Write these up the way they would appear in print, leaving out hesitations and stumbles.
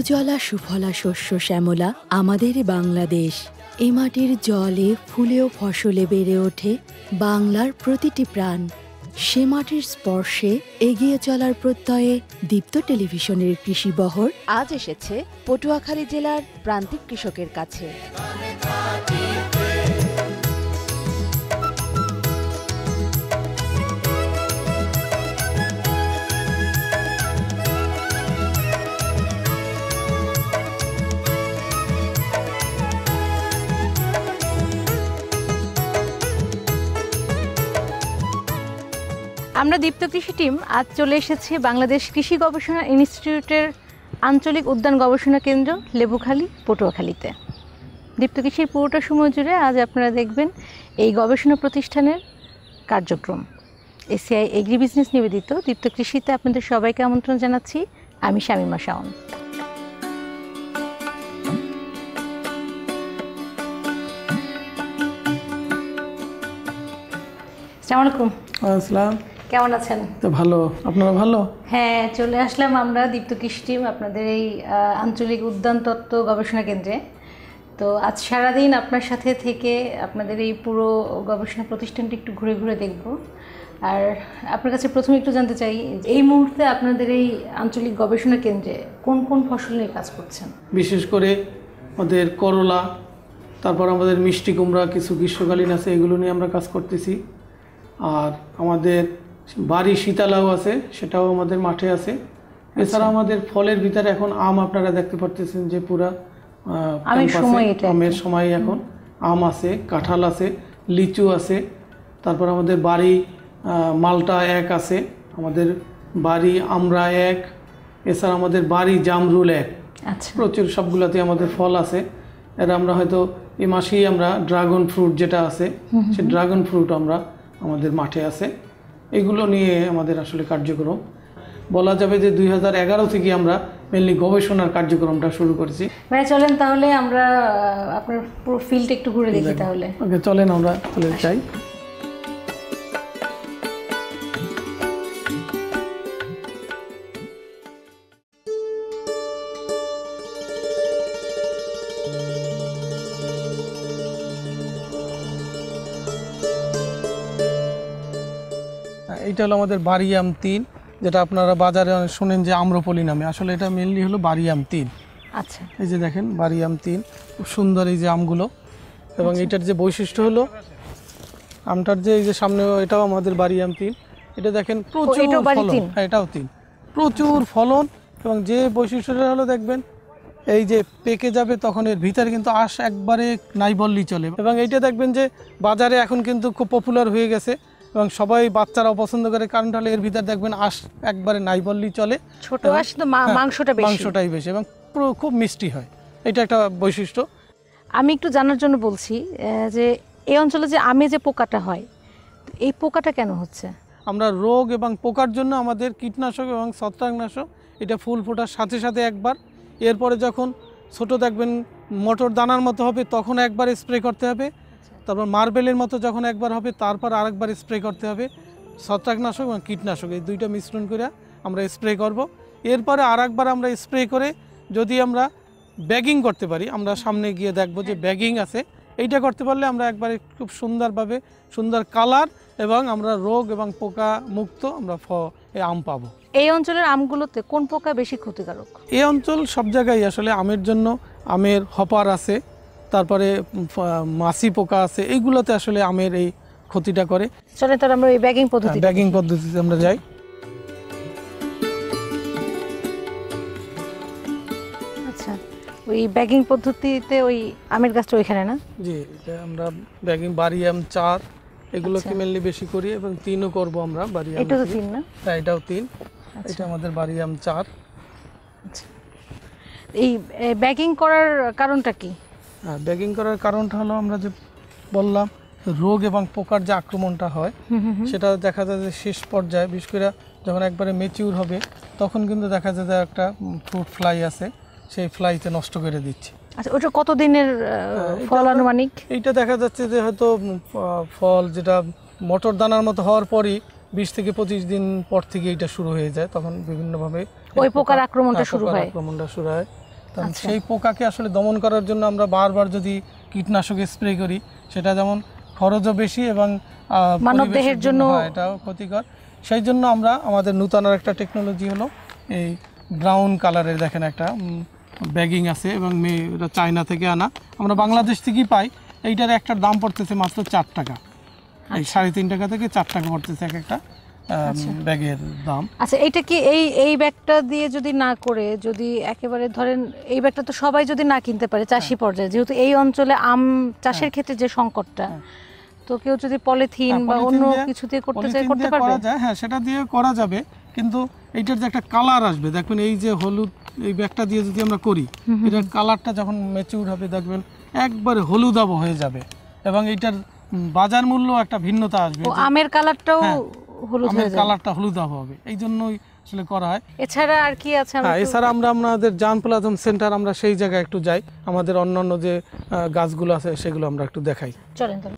সুজলা সুফলা শস্য শ্যামলা আমাদের বাংলাদেশ। এ মাটির জলে ফুলে ও ফসলে বেড়ে ওঠে বাংলার প্রতিটি প্রাণ। সে মাটির স্পর্শে এগিয়ে চলার প্রত্যয়ে দীপ্ত টেলিভিশনের কৃষি বহর আজ এসেছে পটুয়াখালী জেলার প্রান্তিক কৃষকের কাছে। আমরা দীপ্ত কৃষি টিম আজ চলে এসেছি বাংলাদেশ কৃষি গবেষণা ইনস্টিটিউটের আঞ্চলিক উদ্যান গবেষণা কেন্দ্র লেবুখালী পটুয়াখালীতে। দীপ্ত কৃষির পুরোটা সময় জুড়ে আজ আপনারা দেখবেন এই গবেষণা প্রতিষ্ঠানের কার্যক্রম। এসিআই এগ্রি বিজনেস নিবেদিত দীপ্ত কৃষিতে আপনাদের সবাইকে আমন্ত্রণ জানাচ্ছি। আমি শামিমা শাওন। আসসালামু আলাইকুম। আসসালাম। কেমন আছেন? তো ভালো, আপনারা ভালো? হ্যাঁ, চলে আসলাম আমরা দীপ্ত কৃষি টিম আপনাদের এই আঞ্চলিক উদ্যান তত্ত্ব গবেষণা কেন্দ্রে। তো আজ সারাদিন আপনার সাথে থেকে আপনাদের এই পুরো গবেষণা প্রতিষ্ঠানটি একটু ঘুরে ঘুরে দেখব। আর আপনার কাছে প্রথমে একটু জানতে চাই, এই মুহূর্তে আপনাদের এই আঞ্চলিক গবেষণা কেন্দ্রে কোন কোন ফসল নিয়ে কাজ করছেন? বিশেষ করে আমাদের করলা, তারপর আমাদের মিষ্টি কুমড়া, কিছু গ্রীষ্মকালীন আছে, এগুলো নিয়ে আমরা কাজ করতেছি। আর আমাদের বাড়ি শীতালাও আছে, সেটাও আমাদের মাঠে আছে। এছাড়া আমাদের ফলের ভিতরে এখন আম আপনারা দেখতে পারতেছেন যে পুরা আমের সময় এখন আম আছে, কাঁঠাল আছে, লিচু আছে। তারপর আমাদের বাড়ি মালটা এক আছে, আমাদের বাড়ি আমরা এক, এছাড়া আমাদের বাড়ি জামরুল এক। প্রচুর সবগুলোতে আমাদের ফল আছে। এর আমরা হয়তো এই মাসেই আমরা ড্রাগন ফ্রুট যেটা আছে, সে ড্রাগন ফ্রুট আমরা আমাদের মাঠে আছে। এগুলো নিয়ে আমাদের আসলে কার্যক্রম বলা যাবে যে 2011 থেকে আমরা মেনলি গবেষণার কার্যক্রমটা শুরু করেছি। ভাই চলেন তাহলে আমরা আপনার পুরো ফিল্ড একটু ঘুরে দেখি তাহলে। ওকে, চলেন আমরা চলে যাই। এটা হলো আমাদের বাড়িয়াম 3, যেটা আপনারা বাজারে শুনেন যে আম্রপলি নামে, আসলে এটা মেনলি হলো বাড়িয়াম 3। আচ্ছা, এই যে দেখেন বাড়িয়াম 3, খুব সুন্দর এই যে আমগুলো। এবং এটার যে বৈশিষ্ট্য হলো আমটার যে এই যে সামনে, এটাও আমাদের বাড়িয়াম 3। এটা দেখেন প্রচুর ফলন। হ্যাঁ, এটাও 3, প্রচুর ফলন। এবং যে বৈশিষ্ট্যটা হলো দেখবেন এই যে পেকে যাবে তখন এর ভিতরে কিন্তু আঁশ একবারে নাই বললেই চলে। এবং এইটা দেখবেন যে বাজারে এখন কিন্তু খুব পপুলার হয়ে গেছে এবং সবাই বাচ্চারাও পছন্দ করে, কারণ তাহলে এর ভিতর দেখবেন আঁশ একবারে নাই বললেই চলে। ছোট আঁশ তো মাংসটাই বেশি এবং পুরো খুব মিষ্টি হয়। এটা একটা বৈশিষ্ট্য। আমি একটু জানার জন্য বলছি যে এই অঞ্চলে যে আমে যে পোকাটা হয়, এই পোকাটা কেন হচ্ছে? আমরা রোগ এবং পোকার জন্য আমাদের কীটনাশক এবং ছত্রাকনাশক এটা ফুল ফোটার সাথে সাথে একবার, এরপরে যখন ছোট দেখবেন মটর দানার মতো হবে তখন একবার স্প্রে করতে হবে। তারপর মার্বেলের মতো যখন একবার হবে তারপর আরেকবার স্প্রে করতে হবে। ছত্রাকনাশক এবং কীটনাশক এই দুইটা মিশ্রণ করে আমরা স্প্রে করব। এরপরে আরেকবার আমরা স্প্রে করে যদি আমরা ব্যাগিং করতে পারি, আমরা সামনে গিয়ে দেখব যে ব্যাগিং আছে, এইটা করতে পারলে আমরা একবারে খুব সুন্দরভাবে সুন্দর কালার এবং আমরা রোগ এবং পোকা মুক্ত আমরা আম পাবো। এই অঞ্চলের আমগুলোতে কোন পোকা বেশি ক্ষতিকারক? এই অঞ্চল সব জায়গায় আসলে আমের জন্য আমের হপার আছে, তারপরে মাছি পোকা আছে, এইগুলোতে আসলে আমের এই ক্ষতিটা করে। চলে তাহলে আমরা এই ব্যাগিং পদ্ধতিতে আমরা যাই। আচ্ছা, ওই ব্যাগিং পদ্ধতিতে ওই আমের গাছটা ওইখানে না? জি, আমরা ব্যাগিং বাড়িয়াম 4 এগুলোকে মেনলি বেশি করি এবং 3ও করব আমরা। বাড়িয়াম এটা তো 3 না? হ্যাঁ, এটাও 3। এটা আমাদের বাড়িয়াম 4। আচ্ছা, এই ব্যাগিং করার কারণটা কি? হ্যাঁ, ব্যাগিং করার কারণটা হলো আমরা যে বললাম রোগ এবং পোকার যে আক্রমণটা হয় সেটা দেখা যায় যে শেষ পর্যায়ে, বিশেষ করে যখন একবারে ম্যাচিউর হবে তখন কিন্তু দেখা যায় যে একটা ফ্রুট ফ্লাই আছে, সেই ফ্লাইতে নষ্ট করে দিচ্ছে। আচ্ছা, ওটা কত দিনের ফল আনুমানিক? এইটা দেখা যাচ্ছে যে হয়তো ফল যেটা মটর দানার মতো হওয়ার পরই 20 থেকে 25 দিন পর থেকে এটা শুরু হয়ে যায়, তখন বিভিন্নভাবে ওই পোকার আক্রমণটা শুরু হয়। সেই পোকাকে আসলে দমন করার জন্য আমরা বারবার যদি কীটনাশক স্প্রে করি, সেটা যেমন খরচও বেশি এবং মানবদেহের জন্য এটাও ক্ষতিকর। সেই জন্য আমরা আমাদের নূতন একটা টেকনোলজি হলো এই ব্রাউন কালারের, দেখেন একটা ব্যাগিং আছে এবং এটা চায়না থেকে আনা, আমরা বাংলাদেশ থেকেই পাই। এইটার একটার দাম পড়তেছে মাত্র 4 টাকা, এই 3.5 টাকা থেকে 4 টাকা পড়তেছে এক একটা ব্যাগের দাম। আচ্ছা, এইটা কি এই ব্যাগটা দিয়ে যদি না করে, যদি একেবারে ধরেন এই ব্যাগটা তো সবাই যদি না কিনতে পারে চাষি পর্যায়ে, যেহেতু এই অঞ্চলে আম চাষের ক্ষেত্রে যে সংকটটা, তো কেউ যদি পলিথিন বা অন্য কিছু দিয়ে করতে চায় করতে পারবে? হ্যাঁ, সেটা দিয়ে করা যাবে, কিন্তু এইটার যে একটা কালার আসবে, দেখবেন এই যে হলুদ, এই ব্যাগটা দিয়ে যদি আমরা করি, এটার কালারটা যখন ম্যাচিউর হবে দেখবেন একবারে হলুদাভ হয়ে যাবে এবং এইটার বাজার মূল্য একটা ভিন্নতা আসবে। আমের কালারটাও হলুদ হয়ে যাবে, কালারটা হলুদাভ হবে, এই জন্যই আসলে করা হয়। এছাড়া আর কি আছে? এছাড়া আমরা আমাদের জান প্লাজম সেন্টার, আমরা সেই জায়গায় একটু যাই, আমাদের অন্যান্য যে গাছগুলো আছে সেগুলো আমরা একটু দেখাই। চলেন তাহলে।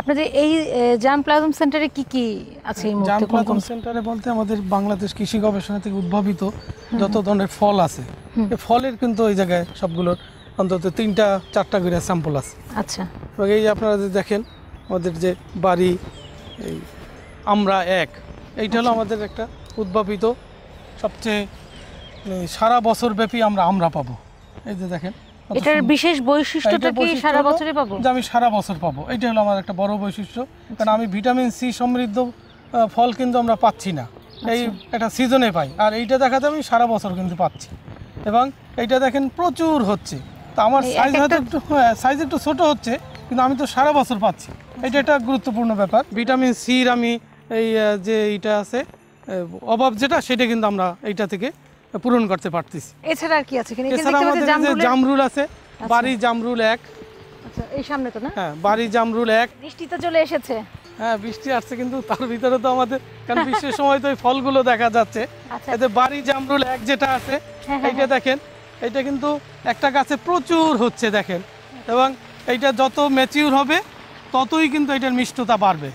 আপনাদের এই জাম প্লাজম সেন্টারে কি কি আছে? এই জাম মুহূর্তে প্লাজম সেন্টারে বলতে আমাদের বাংলাদেশ কৃষি গবেষণা থেকে উদ্ভাবিত যত ধরনের ফল আছে, এই ফলের কিন্তু এই জায়গায় সবগুলোর অন্তত 3টা-4টা করে স্যাম্পল আছে। আচ্ছা, এবং এই আপনারা যে দেখেন আমাদের যে বাড়ি এই আমরা এক, এইটা হলো আমাদের একটা উদ্ভাবিত সবচেয়ে সারা বছর ব্যাপী আমরা পাবো। এই যে দেখেন, এটার বিশেষ বৈশিষ্ট্যটা কি সারা বছরই পাবো? যে আমি সারা বছর পাবো, এটা হলো আমার একটা বড় বৈশিষ্ট্য। কারণ আমি ভিটামিন সি সমৃদ্ধ ফল কিন্তু আমরা পাচ্ছি না, এই একটা সিজনে পাই, আর এইটা দেখাতে আমি সারা বছর কিন্তু পাচ্ছি। এবং এইটা দেখেন প্রচুর হচ্ছে, তো আমার সাইজ হয়তো সাইজ একটু ছোট হচ্ছে, কিন্তু আমি তো সারা বছর পাচ্ছি, এটা একটা গুরুত্বপূর্ণ ব্যাপার। ভিটামিন সির আমি এই যে এইটা আছে অভাব যেটা, সেটা কিন্তু আমরা এইটা থেকে পূরণ করতে পারতেছি। এছাড়া আর কি আছে? এছাড়া আমাদের জামরুল আছে, বাড়ি জামরুল 1। আচ্ছা, এই সামনে তো না? হ্যাঁ, বাড়ি জামরুল 1। বৃষ্টি তো চলে এসেছে। হ্যাঁ, বৃষ্টি আসছে, কিন্তু তার ভিতরে তো আমাদের, কারণ বৃষ্টির সময় তো এই ফলগুলো দেখা যাচ্ছে। এতে বাড়ি জামরুল 1 যেটা আছে, এইটা দেখেন, এটা কিন্তু একটা গাছে প্রচুর হচ্ছে দেখেন, এবং এইটা যত ম্যাচিউর হবে ততই কিন্তু এটার মিষ্টতা বাড়বে।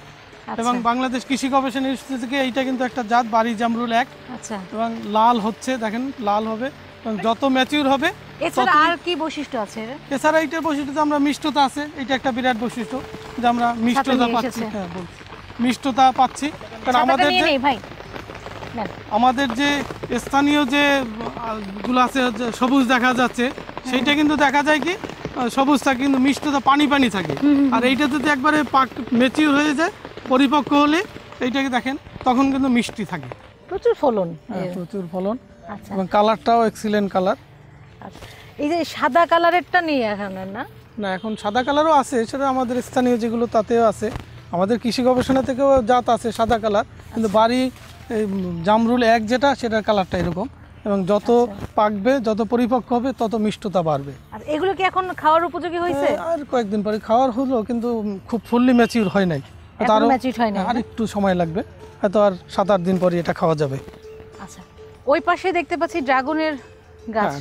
এবং বাংলাদেশ কৃষি গবেষণা ইনস্টিটিউট থেকে এইটা কিন্তু একটা জাত বাড়ি জামরুল 1। আচ্ছা, এবং লাল হচ্ছে দেখেন, লাল হবে, এবং যত ম্যাচিউর হবে। এছাড়া আর কি বৈশিষ্ট্য আছে? এছাড়া এইটার বৈশিষ্ট্য আমরা মিষ্টতা আছে, এটা একটা বিরাট বৈশিষ্ট্য যে আমরা মিষ্টতা পাচ্ছি। হ্যাঁ, বলছি মিষ্টতা পাচ্ছি, কারণ আমাদের যে স্থানীয় যে গুলো আছে সবুজ দেখা যাচ্ছে, সেইটা কিন্তু দেখা যায় কি সবুজটা কিন্তু মিষ্টতা পানি পানি থাকে, আর এইটা যদি একবারে ম্যাচিউর হয়ে যায়, পরিপক্ক হলে এইটাকে দেখেন তখন কিন্তু মিষ্টি থাকে, প্রচুর ফলন। প্রচুর ফলন, এবং কালারটাও এক্সিলেন্ট কালার। এই যে সাদা কালারেরটা নেই এখন? না, এখন সাদা কালারও আছে, সেটা আমাদের স্থানীয় যেগুলো তাতেও আছে, আমাদের কৃষি গবেষণা থেকেও জাত আছে সাদা কালার, কিন্তু বাড়ি জামরুল 1 যেটা, সেটার কালারটা এরকম, এবং যত পাকবে, যত পরিপক্ক হবে, তত মিষ্টতা বাড়বে। আর এগুলো কি এখন খাওয়ার উপযোগী হয়েছে? আর কয়েকদিন পরে খাওয়ার হলো, কিন্তু খুব ফুললি ম্যাচিউর হয় নাই, আর একটু সময় লাগবে, হয়তো আর 7-8 দিন পরে এটা খাওয়া যাবে। আচ্ছা, ওই পাশে দেখতে পাচ্ছি ড্রাগনের গাছ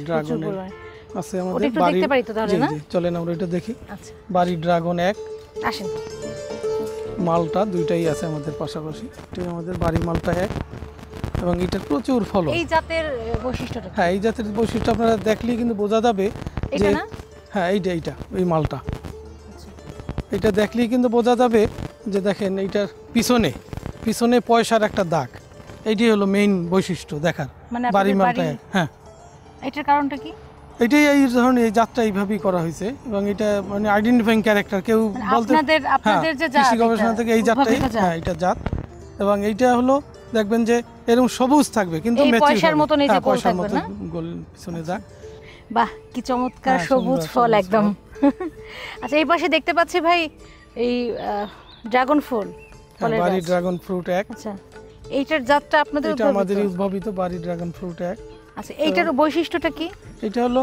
আছে আমাদের বাড়ি। দেখতে পারি তো তাহলে? না, চলেন আমরা এটা দেখি। আচ্ছা, বাড়ি ড্রাগন 1, আসেন। মালটা দুইটাই আছে আমাদের পাশাপাশি, এটাই আমাদের বাড়ি মালটা 1, এবং এটার প্রচুর ফলন। এই জাতের বৈশিষ্ট্যটা? হ্যাঁ, এই জাতের বৈশিষ্ট্য আপনারা দেখলেই কিন্তু বোঝা যাবে যে হ্যাঁ, এইটা এই মালটা, এটা দেখলেই কিন্তু বোঝা যাবে যে দেখেন এইটার পিছনে পয়সার একটা দাগ, এইটাই হলো মেইন বৈশিষ্ট্য দেখার বাড়ি মালটা। হ্যাঁ, এটার কারণটা কি? এটাই এই ধরনের এই জাতটা এইভাবেই করা হয়েছে, এবং এটা মানে আইডেন্টিফাইং ক্যারেক্টার কেউ বলতে, আপনাদের যে জাত কৃষি গবেষণা থেকে এই জাতটাই, হ্যাঁ এটা জাত, এবং এইটা হলো দেখবেন যে এরকম সবুজ থাকবে, কিন্তু পয়সার মতন এই যে গোল থাকবে না, গোল পিছনে দাগ। বাহ, কি চমৎকার সবুজ ফল একদম। আচ্ছা, এই পাশে দেখতে পাচ্ছি ভাই এই ড্রাগন ফল, বাড়ি ড্রাগন ফ্রুট 1। আচ্ছা, এইটার জাতটা আপনাদের এটা আমাদের উদ্ভাবিত বাড়ি ড্রাগন ফ্রুট 1। আচ্ছা, এইটার বৈশিষ্ট্যটা কি? এটা হলো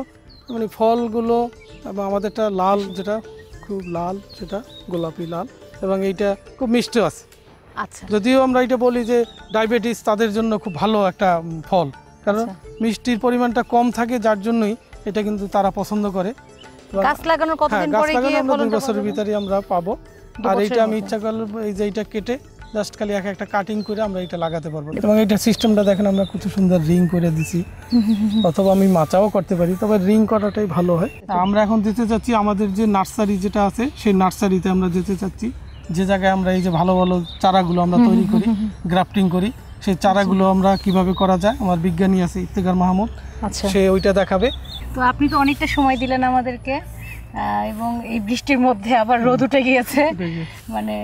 মানে ফলগুলো, এবং আমাদেরটা লাল, যেটা খুব লাল, সেটা গোলাপি লাল, এবং এইটা খুব মিষ্টি আছে। আচ্ছা, যদিও আমরা এটা বলি যে ডায়াবেটিস তাদের জন্য খুব ভালো একটা ফল, কারণ মিষ্টির পরিমাণটা কম থাকে, যার জন্যই এটা কিন্তু তারা পছন্দ করে। গাছ লাগানোর কতদিন পরে গিয়ে ফলন 2 বছরের ভিতরে আমরা পাবো। আর এইটা আমি ইচ্ছা করলে এই যে এটা কেটে জাস্ট খালি একটা কাটিং করে আমরা এটা লাগাতে পারবো। এবং এটা সিস্টেমটা দেখেন আমরা কত সুন্দর রিং করে দিছি, অথবা আমি মাচাও করতে পারি, তবে রিং করাটাই ভালো হয়। আমরা এখন দিতে চাচ্ছি আমাদের যে নার্সারি যেটা আছে সেই নার্সারিতে আমরা দিতে চাচ্ছি, যে জায়গায় আমরা এই যে ভালো ভালো চারাগুলো আমরা তৈরি করি, গ্রাফটিং করি, সেই চারাগুলো আমরা কিভাবে করা যায় আমার বিজ্ঞানী আছে ইফতেখার মাহমুদ, সে ওইটা দেখাবে। তো আপনি তো অনেকটা সময় দিলেন আমাদেরকে, এবং এই বৃষ্টির মধ্যে আবার রোদ উঠে গিয়েছে, মানে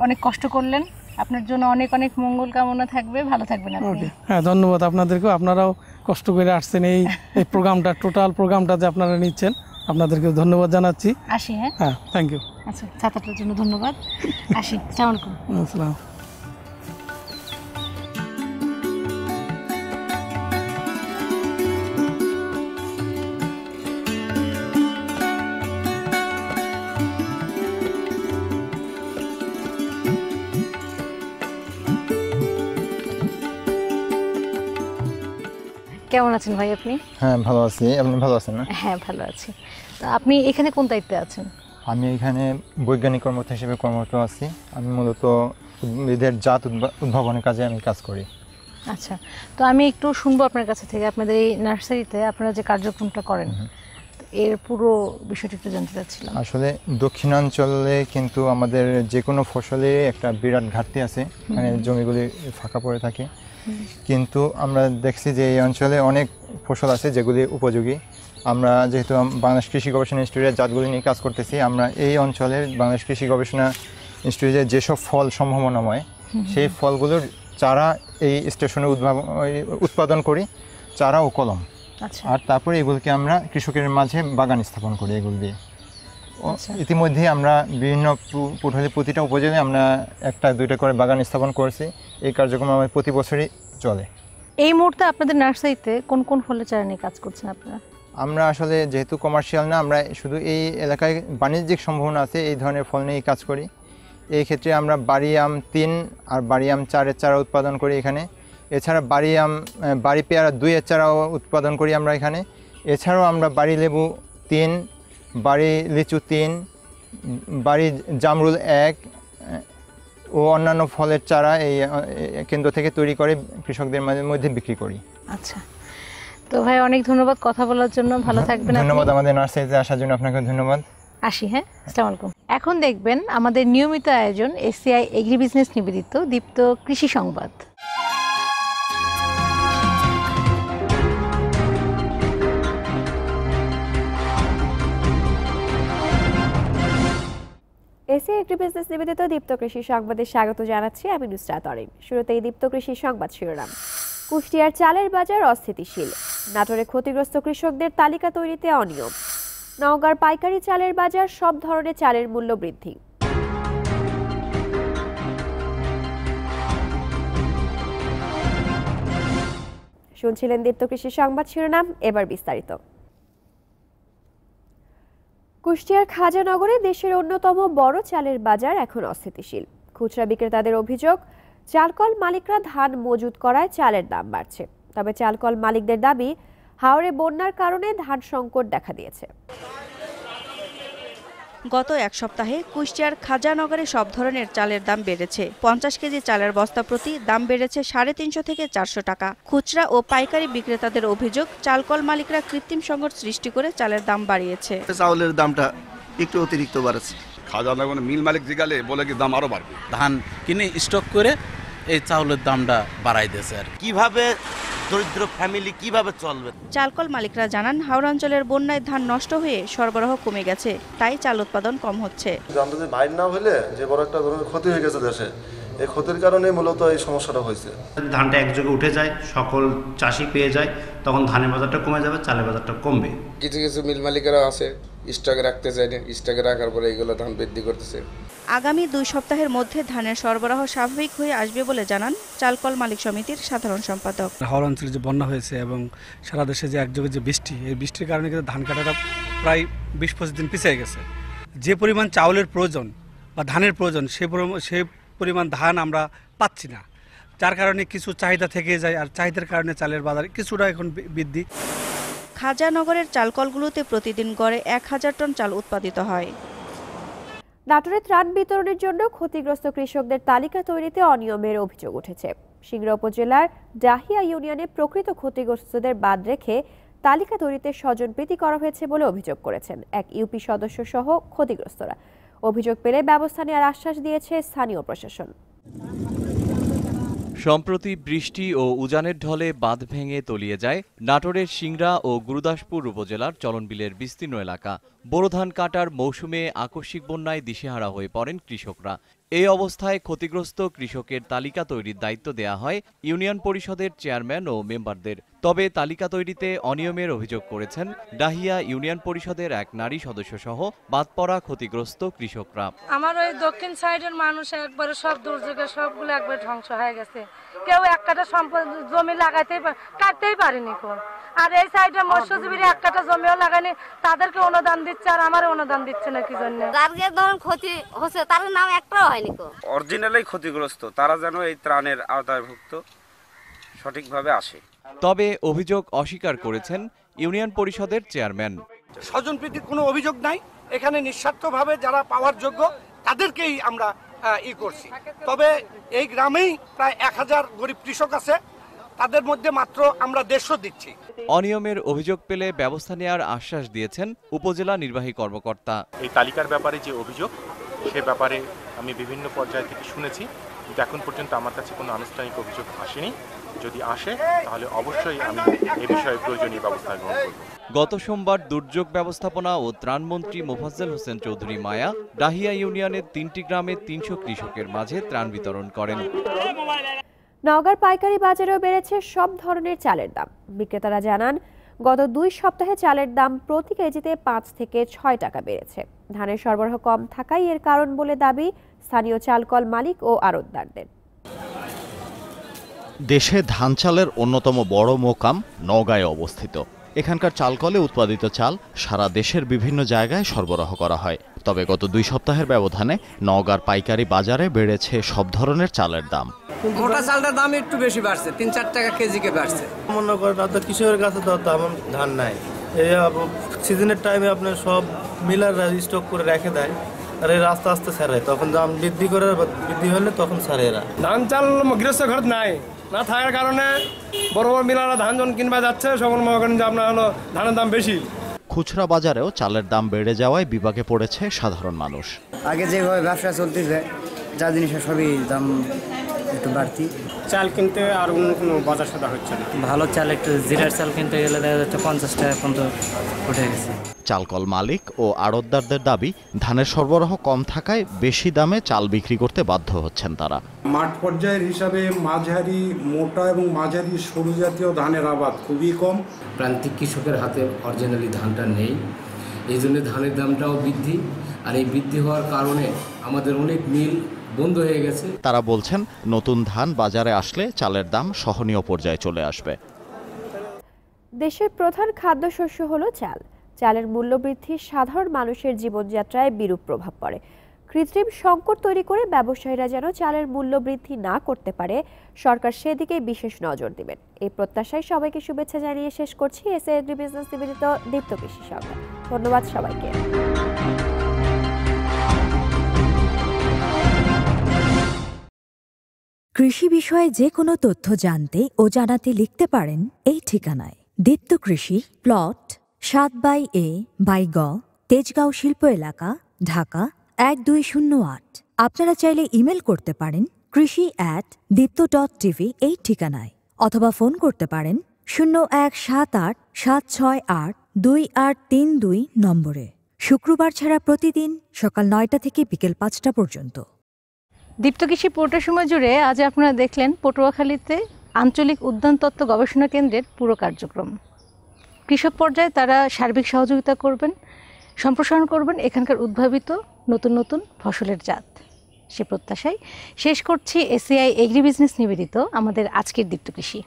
অনেক কষ্ট করলেন। আপনার জন্য অনেক অনেক মঙ্গল কামনা থাকবে, ভালো থাকবেন আপনি। হ্যাঁ, ধন্যবাদ আপনাদেরকেও, আপনারাও কষ্ট করে আসছেন এই প্রোগ্রামটা, টোটাল প্রোগ্রামটা যে আপনারা নিচ্ছেন, আপনাদেরকে ধন্যবাদ জানাচ্ছি। আসি। হ্যাঁ, থ্যাংক ইউ। আচ্ছা, ছাতাটার জন্য ধন্যবাদ। আসি, আসসালামু আলাইকুম। আসসালাম। কেমন আছেন ভাই আপনি? হ্যাঁ, ভালো আছি। আপনি ভালো আছেন না? হ্যাঁ, ভালো আছি। তো আপনি এখানে কোন দায়িত্বে আছেন? আমি এখানে বৈজ্ঞানিক কর্মকর্তা হিসেবে কর্মরত আছি। আমি মূলত উদ্ভিদের জাত উদ্ভাবনের কাজে আমি কাজ করি। আচ্ছা, তো আমি একটু শুনবো আপনার কাছে থেকে, আপনাদের এই নার্সারিতে আপনারা যে কার্যক্রমটা করেন এর পুরো বিষয়টি একটু জানতে চাচ্ছিলাম। আসলে দক্ষিণাঞ্চলে কিন্তু আমাদের যে কোনো ফসলে একটা বিরাট ঘাটতি আছে, মানে জমিগুলি ফাঁকা পড়ে থাকে, কিন্তু আমরা দেখছি যে এই অঞ্চলে অনেক ফসল আছে যেগুলি উপযোগী। আমরা যেহেতু বাংলাদেশ কৃষি গবেষণা ইনস্টিটিউটের জাতগুলি নিয়ে কাজ করতেছি, আমরা এই অঞ্চলের বাংলাদেশ কৃষি গবেষণা ইনস্টিটিউটের যেসব ফল সম্ভাবনাময় সেই ফলগুলোর চারা এই স্টেশনে উৎপাদন করি, চারা ও কলম। আর তারপরে এগুলোকে আমরা কৃষকের মাঝে বাগান স্থাপন করি এগুলো দিয়ে। ইতিমধ্যে আমরা বিভিন্ন প্রতিটা উপজেলায় আমরা 1-2টা করে বাগান স্থাপন করেছি। এই কার্যক্রম আমাদের প্রতি বছরই চলে। এই মুহূর্তে আপনাদের নার্সারিতে কোন কোন ফলের চারা নিয়ে কাজ করছেন আপনারা? আমরা আসলে যেহেতু কমার্শিয়াল না, আমরা শুধু এই এলাকায় বাণিজ্যিক সম্ভাবনা আছে এই ধরনের ফল নিয়েই কাজ করি। এই ক্ষেত্রে আমরা বাড়ি আম 3 আর বাড়ি আম 4-এর চারা উৎপাদন করি এখানে। এছাড়া বাড়ি পেয়ারা 2-এর চারাও উৎপাদন করি আমরা এখানে। এছাড়াও আমরা বাড়ি লেবু 3, বাড়ি লিচু 3, বাড়ি জামরুল 1 ও অন্যান্য ফলের চারা এই কেন্দ্র থেকে তৈরি করে কৃষকদের মধ্যে বিক্রি করি। আচ্ছা, তো ভাই অনেক ধন্যবাদ কথা বলার জন্য, ভালো থাকবেন। ধন্যবাদ আমাদের নার্সারিতে আসার জন্য, আপনাকে ধন্যবাদ। আসি। হ্যাঁ, আসসালামু আলাইকুম। এখন দেখবেন আমাদের নিয়মিত আয়োজন এসিআই এগ্রি বিজনেস নিবেদিত দীপ্ত কৃষি সংবাদ। এসিআই এগ্রি বিজনেস নিবেদিত দীপ্ত কৃষি সংবাদে স্বাগত জানাচ্ছি আমি নুসরাত অরিন। শুরুতেই দীপ্ত কৃষি সংবাদ শিরোনাম। কুষ্টিয়ার চালের বাজার অস্থিতিশীল, নাটোরে ক্ষতিগ্রস্ত কৃষকদের তালিকা তৈরিতে অনিয়ম, নওগাঁর পাইকারি চালের বাজার, সব ধরনের চালের মূল্য বৃদ্ধি। শুনছিলেন দীপ্ত কৃষি সংবাদ শিরোনাম, এবার বিস্তারিত। কুষ্টিয়ার খাজানগরে দেশের অন্যতম বড় চালের বাজার এখন অস্থিতিশীল। খুচরা বিক্রেতাদের অভিযোগ, চালকল মালিকরা ধান মজুত করায় চালের দাম বাড়ছে। তবে চালকল মালিকদের দাবি, হাওরে বন্যার কারণে ধান সংকট দেখা দিয়েছে। গত এক সপ্তাহে কুষ্টিয়ার খাজানগরে সব ধরনের চালের দাম বেড়েছে। 50 কেজি চালের বস্তা প্রতি দাম বেড়েছে 350 থেকে 400 টাকা। খুচরা ও পাইকারি বিক্রেতাদের অভিযোগ, চালকল মালিকরা কৃত্রিম সংকট সৃষ্টি করে চালের দাম বাড়িয়েছে। চাউলের দামটা একটু অতিরিক্ত বাড়ছে। খাজানগরে মিল মালিক জিগালে বলে কি দাম আরো বাড়বে, ধান কিনে স্টক করে এই চাউলের দামটা বাড়াই দিয়েছে। আর কিভাবে দরিদ্র ফ্যামিলি কিভাবে চলবে? চালকল মালিকরা জানান, হাওড় অঞ্চলের বন্যায় ধান নষ্ট হয়ে সরবরাহ কমে গেছে, তাই চাল উৎপাদন কম হচ্ছে। আমাদের বাইর না হলে যে বড় একটা ধরনের ক্ষতি হয়ে গেছে দেশে, এই ক্ষতির কারণে মূলত এই সমস্যাটা হয়েছে। ধানটা একযোগে উঠে যায়, সকল চাষি পেয়ে যায়, তখন ধানের বাজারটা কমে যাবে, চালের বাজারটা কমবে। কিছু কিছু মিল মালিকেরা আছে স্টকে রাখতে চায় না, স্টকে রাখার পরে এগুলো ধান বৃদ্ধি করতেছে। আগামী 2 সপ্তাহের মধ্যে ধানের সরবরাহ স্বাভাবিক হয়ে আসবে বলে জানান চালকল মালিক সমিতির সাধারণ সম্পাদক। হাওড় অঞ্চলে যে বন্যা হয়েছে এবং সারা দেশে যে একযোগে যে বৃষ্টি, এই বৃষ্টির কারণে কিন্তু ধান কাটাটা প্রায় 20-25 দিন পিছিয়ে গেছে। যে পরিমাণ চাউলের প্রয়োজন বা ধানের প্রয়োজন সেই পরিমাণ ধান আমরা পাচ্ছি না, যার কারণে কিছু চাহিদা থেকে যায়, আর চাহিদার কারণে চালের বাজার কিছুটা এখন বৃদ্ধি। খাজানগরের চালকলগুলোতে প্রতিদিন গড়ে 1000 টন চাল উৎপাদিত হয়। নাটোরে ত্রাণ বিতরণের জন্য ক্ষতিগ্রস্ত কৃষকদের তালিকা তৈরিতে অনিয়মের অভিযোগ উঠেছে। সিংড়া উপজেলার ডাহিয়া ইউনিয়নে প্রকৃত ক্ষতিগ্রস্তদের বাদ রেখে তালিকা তৈরিতে স্বজনপ্রীতি করা হয়েছে বলে অভিযোগ করেছেন এক ইউপি সদস্য সহ ক্ষতিগ্রস্তরা। অভিযোগ পেলে ব্যবস্থা নেওয়ার আশ্বাস দিয়েছে স্থানীয় প্রশাসন। সম্প্রতি বৃষ্টি ও উজানের ঢলে বাঁধ ভেঙে তলিয়ে যায় নাটোরের সিংড়া ও গুরুদাসপুর উপজেলার চলনবিলের বিস্তীর্ণ এলাকা। বোরো ধান কাটার মৌসুমে আকস্মিক বন্যায় দিশেহারা হয়ে পড়েন কৃষকরা। এই অবস্থায় ক্ষতিগ্রস্ত কৃষকের তালিকা তৈরির দায়িত্ব দেয়া হয় ইউনিয়ন পরিষদের চেয়ারম্যান ও মেম্বারদের। তবে তালিকা তৈরিতে অনিয়মের অভিযোগ করেছেন ডাহিয়া ইউনিয়ন পরিষদের এক নারী সদস্য সহ বাদ পড়া ক্ষতিগ্রস্ত কৃষকরা। আমার ওই দক্ষিণ সাইডের মানুষ একবারে সব দুর্যোগে সবগুলো একবার ধ্বংস হয়ে গেছে। কেউ এক কাঠা সম্পদ জমি কাটতেই পারেনি কোন। আর এই সাইডে মৎস্যজীবীর এক কাঠা জমিও লাগানি, তাদেরকে অনুদান দিচ্ছে আর আমার অনুদান দিচ্ছে না কি জন্য। যার ধরুন ক্ষতি হচ্ছে তার নাম একটাও হয়নি। অরিজিনালি ক্ষতিগ্রস্ত তারা যেন এই ত্রাণের আওতাভুক্ত সঠিকভাবে আসে। তবে অভিযোগ অস্বীকার করেছেন ইউনিয়ন পরিষদের চেয়ারম্যান। স্বজনপ্রীতির কোনো অভিযোগ নাই, এখানে নিঃস্বার্থভাবে যারা পাওয়ার যোগ্য তাদেরকেই আমরা করছি। তবে এই গ্রামেই প্রায় 1000 গরিব কৃষক আছে, তাদের মধ্যে মাত্র আমরা 150 দিচ্ছি। অনিয়মের অভিযোগ পেলে ব্যবস্থা নেওয়ার আশ্বাস দিয়েছেন উপজেলা নির্বাহী কর্মকর্তা। এই তালিকার ব্যাপারে যে অভিযোগ সে ব্যাপারে আমি বিভিন্ন পর্যায় থেকে শুনেছি, কিন্তু এখন পর্যন্ত আমার কাছে কোনো আনুষ্ঠানিক অভিযোগ আসেনি। যদি আসে তাহলে অবশ্যই আমি এ বিষয়ে প্রয়োজনীয় ব্যবস্থা গ্রহণ করব। গত সোমবার দুর্যোগ ব্যবস্থাপনা ও ত্রাণমন্ত্রী মোফাজ্জল হোসেন চৌধুরী মায়া ডাহিয়া ইউনিয়নের 3টি গ্রামের 300 কৃষকের মাঝে ত্রাণ বিতরণ করেন। নওগাঁর পাইকারি বাজারেও বেড়েছে সব ধরনের চালের দাম। বিক্রেতারা জানান, গত 2 সপ্তাহে চালের দাম প্রতি কেজিতে 5 থেকে 6 টাকা বেড়েছে। ধানের সরবরাহ কম থাকাই এর কারণ বলে দাবি স্থানীয় চালকল মালিক ও আড়তদারদের। দেশে ধান চালের অন্যতম বড় মোকাম নওগাঁয় অবস্থিত। এখানকার চালকলে উৎপাদিত চাল সারা দেশের বিভিন্ন জায়গায় সরবরাহ করা হয়। তবে গত 2 সপ্তাহের ব্যবধানে নওগাঁর পাইকারি বাজারে বেড়েছে সব ধরনের চালের দাম। মোটা চালটার দাম একটু বেশি বাড়ছে, 3-4 টাকা কেজিকে বাড়ছে। মনে করেন আপনার কৃষকের কাছে তো তেমন ধান নাই, এই সিজনের টাইমে আপনার সব মিলাররা স্টক করে রেখে দেয়, আর এই আস্তে আস্তে ছাড়ে, তখন দাম বৃদ্ধি হলে তখন ছাড়ে এরা। ধান চাল গৃহস্থ ঘর নাই, না থাকার কারণে বড় বড় মিলাররা ধান যখন কিনবা যাচ্ছে সকল মনে করেন যে আপনার হলো ধানের দাম বেশি। খুচরা বাজারেও চালের দাম বেড়ে যাওয়ায় বিপাকে পড়েছে সাধারণ মানুষ। আগে যেভাবে ব্যবসা চলতেছে যা জিনিসের সবই দাম একটু বাড়তি। চাল কিনতে আর অন্য কোনো বাজার সদা হচ্ছে না। ভালো চাল একটু জিরার চাল কিনতে গেলে দেখা যাচ্ছে 50 টাকা পর্যন্ত উঠে গেছে। চালকল মালিক ও আড়তদারদের দাবি, ধানের সরবরাহ কম থাকায় বেশি দামে চাল বিক্রি করতে বাধ্য হচ্ছেন তারা। মাঠ পর্যায়ের হিসাবে মাঝারি, মোটা এবং মাঝারি সরু জাতীয় ধানের আবাদ খুবই কম। প্রান্তিক কৃষকের হাতে অরিজিনালি ধানটা নেই, এই জন্য ধানের দামটাও বৃদ্ধি। আর এই বৃদ্ধি হওয়ার কারণে আমাদের অনেক মিল বন্ধ হয়ে গেছে। তারা বলছেন, নতুন ধান বাজারে আসলে চালের দাম সহনীয় পর্যায়ে চলে আসবে। দেশের প্রধান খাদ্যশস্য হলো চাল। চালের মূল্য বৃদ্ধি সাধারণ মানুষের জীবনযাত্রায় বিরূপ প্রভাব পড়ে। কৃত্রিম সংকট তৈরি করে ব্যবসায়ীরা যেন চালের মূল্য বৃদ্ধি না করতে পারে, সরকার সেদিকে বিশেষ নজর দিবেন। এই প্রত্যাশায় সবাইকে শুভেচ্ছা জানিয়ে শেষ করছি এসএ এগ্রি বিজনেস নিবেদিত দীপ্ত কৃষি সংবাদ। ধন্যবাদ সবাইকে। কৃষি বিষয়ে যে কোনো তথ্য জানতে ও জানাতে লিখতে পারেন এই ঠিকানায়। দীপ্ত কৃষি, প্লট 7/A/গ, তেজগাঁও শিল্প এলাকা, ঢাকা 1208। আপনারা চাইলে ইমেল করতে পারেন krishi@dipto.tv এই ঠিকানায়, অথবা ফোন করতে পারেন 0178-768-2832 নম্বরে। শুক্রবার ছাড়া প্রতিদিন সকাল 9টা থেকে বিকেল 5টা পর্যন্ত। দীপ্ত কৃষি পোর্টের সময় জুড়ে আজ আপনারা দেখলেন পটুয়াখালীতে আঞ্চলিক উদ্যান তত্ত্ব গবেষণা কেন্দ্রের পুরো কার্যক্রম। কৃষক পর্যায়ে তারা সার্বিক সহযোগিতা করবেন, সম্প্রসারণ করবেন এখানকার উদ্ভাবিত নতুন নতুন ফসলের জাত। সে প্রত্যাশায় শেষ করছি এসিআই এগ্রি বিজনেস নিবেদিত আমাদের আজকের দীপ্ত কৃষি।